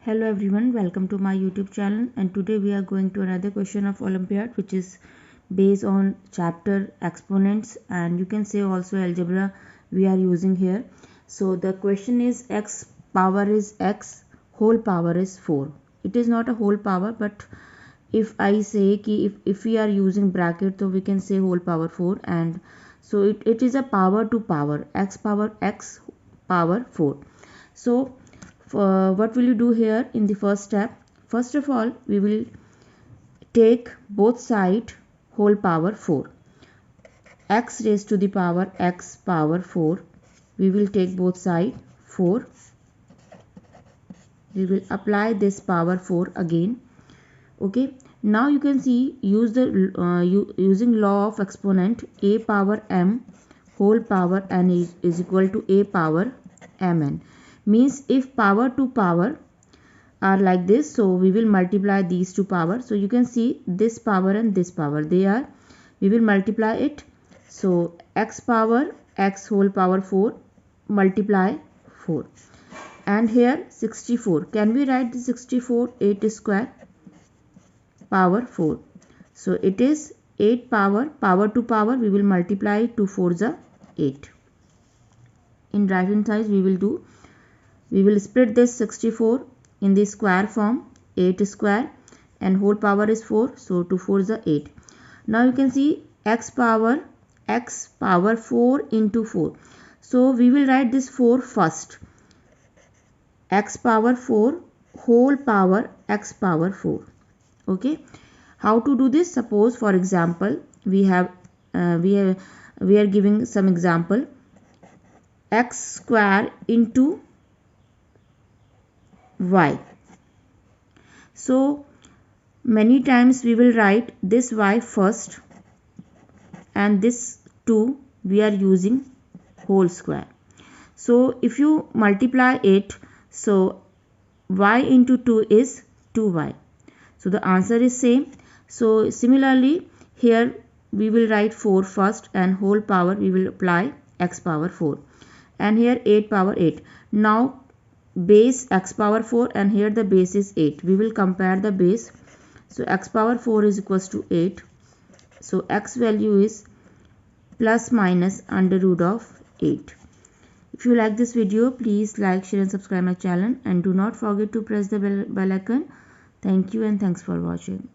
Hello everyone, welcome to my YouTube channel, and today we are going to another question of Olympiad, which is based on chapter exponents, and you can say also algebra we are using here. So the question is x power is x, whole power is 4. It is not a whole power, but if I say ki if we are using bracket, so we can say whole power 4, and so it is a power to power, x power 4. So what will you do here in the first step? First of all, we will take both side whole power 4. X raised to the power x power 4. We will take both side 4. We will apply this power 4 again. Okay. Now you can see using law of exponent, a power m whole power n is equal to a power mn. Means if power to power are like this, so we will multiply these two power. So you can see this power and this power, we will multiply it. So x power x whole power 4 multiply 4, and here 64. Can we write the 64? 8 square power 4. So it is 8 power to power, we will multiply 2 4s are 8. In right hand side we will split this 64 in the square form, 8 square, and whole power is 4, so 2 4s are 8. Now you can see x power 4 into 4. So we will write this 4 first. X power 4 whole power x power 4. Okay. How to do this? Suppose for example we are giving some example, x square into y. So many times we will write this y first, and this 2 we are using whole square. So if you multiply it, so y into 2 is 2y. So the answer is same. So similarly here we will write 4 first, and whole power we will apply x power 4, and here 8 power 8. Now base x power 4, and here the base is 8. We will compare the base. So x power 4 is equals to 8. So x value is plus minus under root of 8. If you like this video, please like, share and subscribe my channel, and do not forget to press the bell icon. Thank you and thanks for watching.